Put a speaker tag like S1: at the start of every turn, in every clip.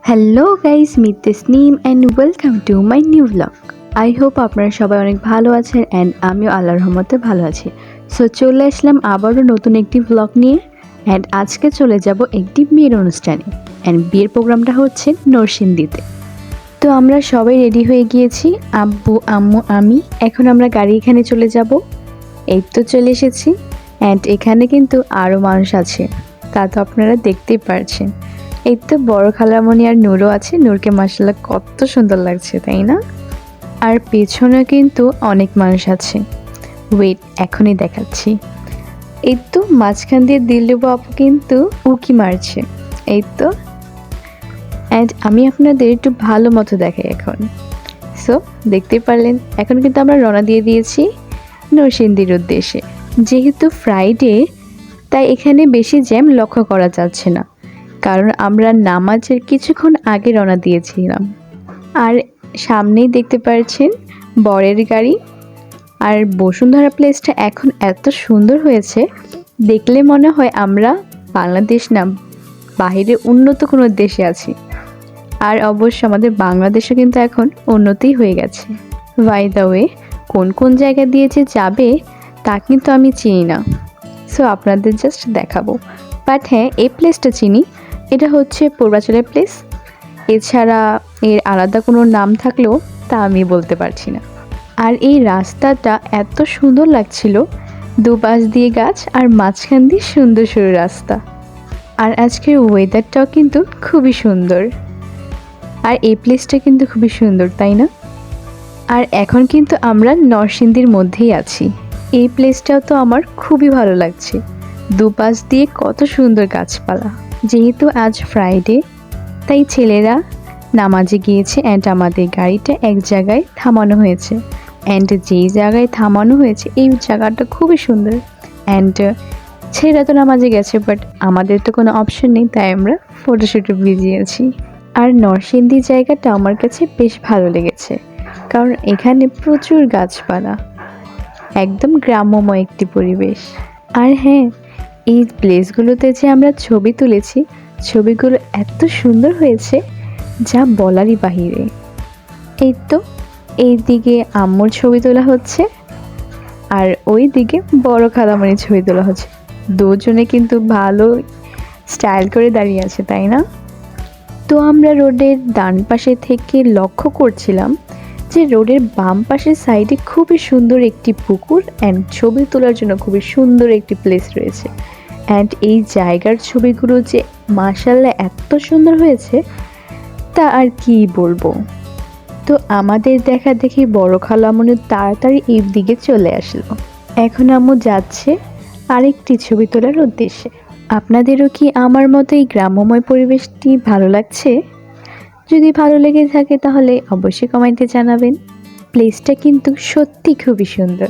S1: Hello guys, meet Tasnim and welcome to my new blog. I hope আপনারা সবাই অনেক ভালো আছেন অ্যান্ড আমিও আল্লাহর রহমতে ভালো আছি। সো চলে আসলাম আবারও নতুন একটি ব্লগ নিয়ে অ্যান্ড আজকে চলে যাব একটি বিয়ের অনুষ্ঠানে অ্যান্ড বিয়ের প্রোগ্রামটা হচ্ছে নরসিংদীতে। তো আমরা সবাই রেডি হয়ে গিয়েছি, আব্বু আম্মু আমি। এখন আমরা গাড়ি এখানে চলে যাব। এই তো চলে এসেছি অ্যান্ড এখানে কিন্তু আরও মানুষ আছে, তা তো আপনারা দেখতেই পারছেন। এই তো বড় খালামণি আর নূরও আছে। নূরকে মাশাআল্লাহ কত সুন্দর লাগছে, তাই না? আর পেছনে কিন্তু অনেক মানুষ আছে। ওয়েট, এখনই দেখাচ্ছি। এই তো মাঝখান দিয়ে দিলরুবা আপু কিন্তু উকি মারছে। এই তো, অ্যান্ড আমি আপনাদের একটু ভালো মতো দেখাই এখন। সো দেখতেই পারলেন, এখন কিন্তু আমরা রওনা দিয়ে দিয়েছি নরসিংদীর উদ্দেশ্যে। যেহেতু ফ্রাইডে, তাই এখানে বেশি জ্যাম লক্ষ্য করা যাচ্ছে না, কারণ আমরা নামাজের কিছুক্ষণ আগে রওনা দিয়েছিলাম। আর সামনেই দেখতে পাচ্ছেন বরের গাড়ি। আর বসুন্ধরা প্লেসটা এখন এত সুন্দর হয়েছে, দেখলে মনে হয় আমরা বাংলাদেশ না, বাহিরে উন্নত কোনো দেশে আছি। আর অবশ্য আমাদের বাংলাদেশও কিন্তু এখন উন্নতি হয়ে গেছে। বাই দ্য ওয়ে, কোন কোন জায়গা দিয়ে যে যাবে তা কিন্তু আমি চিনি না, সো আপনাদের জাস্ট দেখাবো। বাট হ্যাঁ, এই প্লেসটা চিনি। এটা হচ্ছে পূর্বাচলের প্লেস। এছাড়া এর আলাদা কোনো নাম থাকলেও তা আমি বলতে পারছি না। আর এই রাস্তাটা এত সুন্দর লাগছিল, দুপাশ দিয়ে গাছ আর মাঝখান দিয়ে সুন্দর সরু রাস্তা। আর আজকের ওয়েদারটাও কিন্তু খুবই সুন্দর। আর এই প্লেসটা কিন্তু খুবই সুন্দর, তাই না? আর এখন কিন্তু আমরা নরসিংদীর মধ্যেই আছি। এই প্লেসটাও তো আমার খুবই ভালো লাগছে। দুপাশ দিয়ে কত সুন্দর গাছপালা। যেহেতু আজ ফ্রাইডে, তাই ছেলেরা নামাজে গিয়েছে অ্যান্ড আমাদের গাড়িটা এক জায়গায় থামানো হয়েছে। অ্যান্ড যেই জায়গায় থামানো হয়েছে এই জায়গাটা খুবই সুন্দর। অ্যান্ড ছেলেরা তো নামাজে গেছে, বাট আমাদের তো কোনো অপশন নেই, তাই আমরা ফটোশ্যুটে বিজি আছি। আর নরসিংদী জায়গাটা আমার কাছে বেশ ভালো লেগেছে, কারণ এখানে প্রচুর গাছপালা, একদম গ্রাম্যময় একটি পরিবেশ। আর হ্যাঁ, এই প্লেসগুলোতে যে আমরা ছবি তুলেছি, ছবিগুলো এত সুন্দর হয়েছে যা বলারই বাহিরে। এই তো এইদিকে আম্মুর ছবি তোলা হচ্ছে, আর ওই দিকে বড় খালামণির ছবি তোলা হচ্ছে। দুজনে কিন্তু ভালো স্টাইল করে দাঁড়িয়ে আছে, তাই না? তো আমরা রোডের ডান পাশে থেকে লক্ষ্য করছিলাম যে রোডের বাম পাশের সাইডে খুবই সুন্দর একটি পুকুর অ্যান্ড ছবি তোলার জন্য খুবই সুন্দর একটি প্লেস রয়েছে। অ্যান্ড এই জায়গার ছবিগুলো যে মাশাআল্লাহ এত সুন্দর হয়েছে তা আর কি বলবো। তো আমাদের দেখা দেখি বড় খালামণি তাড়াতাড়ি এই দিকে চলে আসলো। এখন আম্মু যাচ্ছে আরেকটি ছবি তোলার উদ্দেশ্যে। আপনাদেরও কি আমার মতো এই গ্রাম্যময় পরিবেশটি ভালো লাগছে? যদি ভালো লেগে থাকে তাহলে অবশ্যই কমেন্টে জানাবেন। প্লেসটা কিন্তু সত্যি খুবই সুন্দর।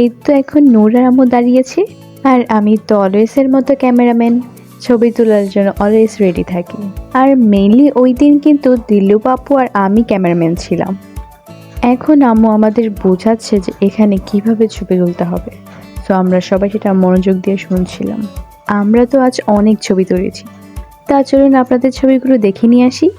S1: এই তো এখন নূর আর আম্মু দাঁড়িয়েছে, আর আমি তো অলওয়েজের মতো ক্যামেরাম্যান, ছবি তোলার জন্য অলওয়েজ রেডি থাকি। আর মেইনলি ওই দিন কিন্তু দিলরুবা আপু আর আমি ক্যামেরাম্যান ছিলাম। এখন আম্মু আমাদের বোঝাচ্ছে যে এখানে কিভাবে ছবি তুলতে হবে, তো আমরা সবাই সেটা মনোযোগ দিয়ে শুনছিলাম। আমরা তো আজ অনেক ছবি তুলেছি, তা চলুন আপনাদের ছবিগুলো দেখে নিয়ে আসি।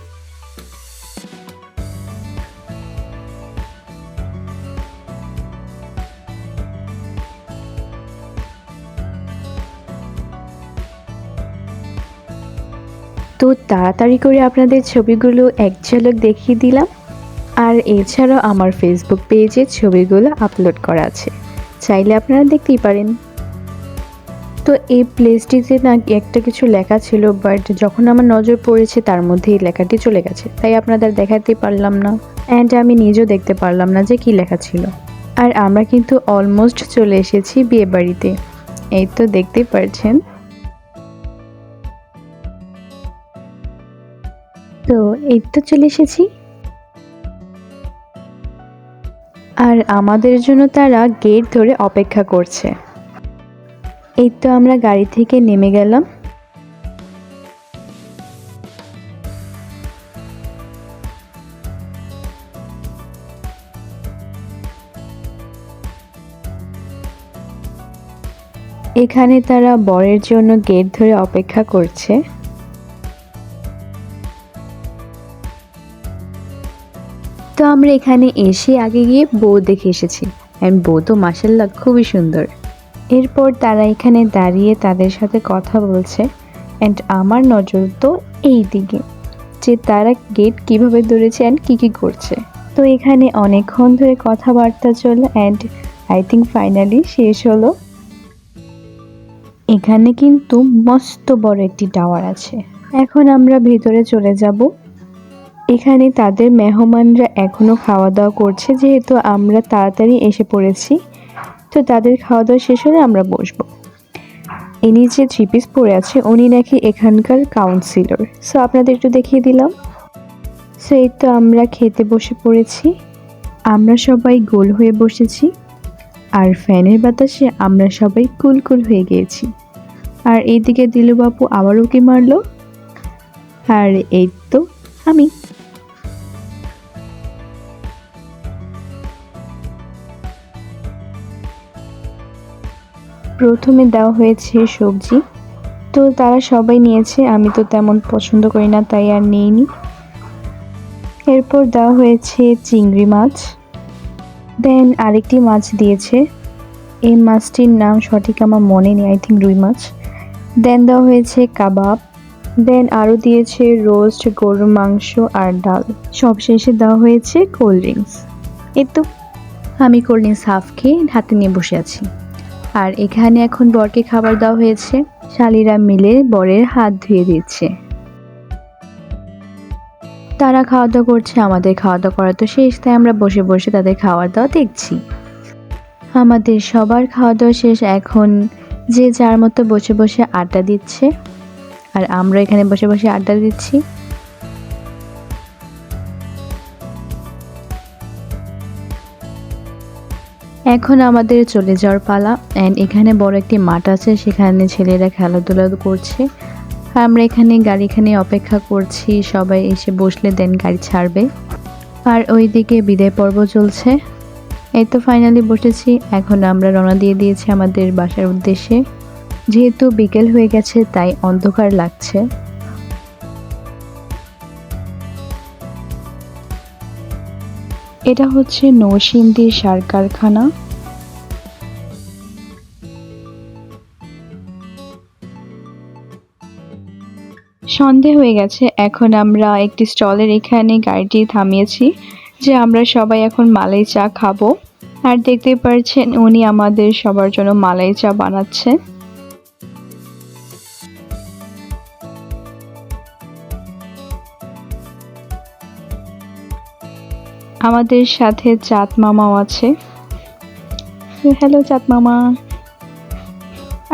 S1: তো তাড়াতাড়ি করে আপনাদের ছবিগুলো এক ঝলক দেখিয়ে দিলাম। আর এছাড়াও আমার ফেসবুক পেজে ছবিগুলো আপলোড করা আছে, চাইলে আপনারা দেখতেই পারেন। তো এই প্লেসটিতে না একটা কিছু লেখা ছিল, বাট যখন আমার নজর পড়েছে তার মধ্যে এই লেখাটি চলে গেছে, তাই আপনাদের দেখাতে পারলাম না। অ্যান্ড আমি নিজেও দেখতে পারলাম না যে কি লেখা ছিল। আর আমরা কিন্তু অলমোস্ট চলে এসেছি বিয়ে বাড়িতে। এই তো দেখতেই পারছেন। তো এই তো চলে এসেছি, আর আমাদের জন্য তারা গেট ধরে অপেক্ষা করছে। এই তো আমরা গাড়ি থেকে নেমে গেলাম। এখানে তারা বরের জন্য গেট ধরে অপেক্ষা করছে। আমরা এখানে এসে আগে গিয়ে বউ দেখে এসেছি, অ্যান্ড বউ তো মাশাআল্লাহ খুবই সুন্দর। এরপর তারা এখানে দাঁড়িয়ে তাদের সাথে কথা বলছে, অ্যান্ড আমার নজর তো এই দিকে যে তারা গেট কিভাবে ধরেছে অ্যান্ড কী করছে। তো এখানে অনেকক্ষণ ধরে কথাবার্তা চললো, অ্যান্ড আই থিঙ্ক ফাইনালি শেষ হলো। এখানে কিন্তু মস্ত বড় একটি টাওয়ার আছে। এখন আমরা ভেতরে চলে যাব। এখানে তাদের মেহমানরা এখনো খাওয়া দাওয়া করছে, যেহেতু আমরা তাড়াতাড়ি এসে পড়েছি। তো তাদের খাওয়া দাওয়া শেষ হলে আমরা বসবো। ইনি যে 3 পিস পরে আছে উনি নাকি এখানকার কাউন্সিলর। সো আপনাদের একটু দেখিয়ে দিলাম। সো এই তো আমরা খেতে বসে পড়েছি। আমরা সবাই গোল হয়ে বসেছি, আর ফ্যানের বাতাসে আমরা সবাই কুলকুল হয়ে গিয়েছি। আর এইদিকে দিলু বাপু আবারও কি মারলো, আর এই তো আমি। প্রথমে দেওয়া হয়েছে সবজি, তো তারা সবাই নিয়েছে, আমি তো তেমন পছন্দ করি না তাই আর নিইনি। এরপর দেওয়া হয়েছে চিংড়ি মাছ, দেন আরেকটি মাছ দিয়েছে, এই মাছটির নাম সঠিক আমার মনে নেই, আই থিঙ্ক রুই মাছ। দেন দেওয়া হয়েছে কাবাব, দেন আরও দিয়েছে রোস্ট গরুর মাংস আর ডাল। সবশেষে দেওয়া হয়েছে কোল্ড ড্রিঙ্কস। এই তো আমি কোল্ড ড্রিঙ্কস হাফ খেয়ে হাতে নিয়ে বসে আছি। আর এখানে এখন বরকে খাবার দেওয়া হয়েছে, শালিরা মিলে বরের হাত ধুয়ে দিচ্ছে। তারা খাওয়া দাওয়া করছে, আমাদের খাওয়া দাওয়া করা তো শেষ, তাই আমরা বসে বসে তাদের খাওয়া দাওয়া দেখছি। আমাদের সবার খাওয়া দাওয়া শেষ, এখন যে যার মতো বসে বসে আড্ডা দিচ্ছে, আর আমরা এখানে বসে বসে আড্ডা দিচ্ছি। এখন আমাদের চলে যাওয়ার পালা, অ্যান্ড এখানে বড় একটি মাঠ আছে, সেখানে ছেলেরা খেলাধুলা করছে। আমরা এখানে গাড়িখানে অপেক্ষা করছি, সবাই এসে বসলে দেন গাড়ি ছাড়বে। আর ওইদিকে বিদায় পর্ব চলছে। এই তো ফাইনালি বসেছি, এখন আমরা রওনা দিয়ে দিয়েছি আমাদের বাসার উদ্দেশ্যে। যেহেতু বিকেল হয়ে গেছে তাই অন্ধকার লাগছে। এটা হচ্ছে নরসিংদীর সার কারখানা। সন্ধে হয়ে গেছে, এখন আমরা একটি স্টলের এখানে গাড়িটি থামিয়েছি যে আমরা সবাই এখন মালাই চা খাবো। আর দেখতে পাচ্ছেন উনি আমাদের সবার জন্য মালাই চা বানাচ্ছে। আমাদের সাথে চাঁদ মামাও আছে। হ্যালো চাঁদ মামা।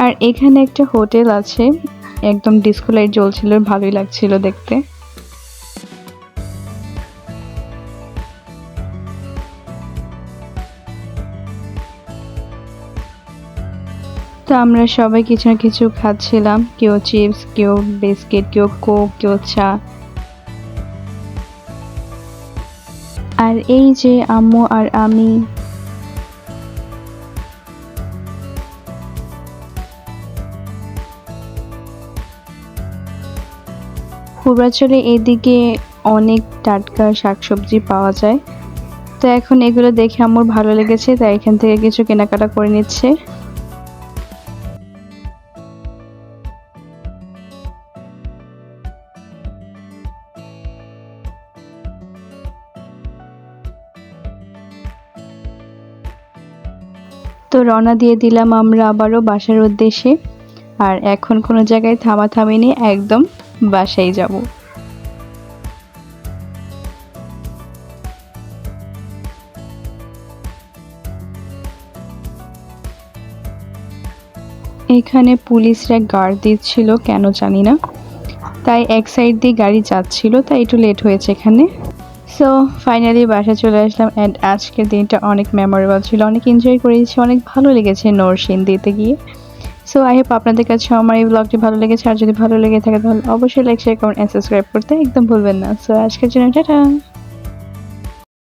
S1: আর এখানে একটা হোটেল আছে, একদম ডিস্কো লাইট জ্বলছিল, ভালোই লাগছিল দেখতে। তো আমরা সবাই কিছু না কিছু খাচ্ছিলাম, কেউ চিপস, কেউ বিস্কিট, কেউ কোক, কেউ চা। আর এই যে আম্মু আর আমি। পূর্বাঞ্চলে এদিকে অনেক টাটকা শাকসবজি পাওয়া যায়, তো এখন এগুলো দেখে আমার ভালো লেগেছে, তাই এখান থেকে কিছু কেনাকাটা করে নিচ্ছে। তো রওনা দিয়ে দিলাম আমরা আবারও বাসার উদ্দেশ্যে। আর এখন কোনো জায়গায় থামাথামি নেই, একদম বাসায় যাব। এখানে পুলিশরা গার্ড দিচ্ছিল কেন জানি না, তাই এক সাইড দিয়ে গাড়ি যাচ্ছিল, তাই একটু লেট হয়েছে এখানে। সো ফাইনালি বাসায় চলে আসলাম, অ্যান্ড আজকের দিনটা অনেক মেমোরেবল ছিল, অনেক এনজয় করেছি, অনেক ভালো লেগেছে নরসিংদীতে গিয়ে। সো আই হোপ আপনাদের কাছে আমার এই ব্লগটি ভালো লেগেছে, আর যদি ভালো লেগে থাকে তাহলে অবশ্যই like, share, comment and subscribe করতে একদম ভুলবেন না। সো আজকের জন্য টাটা।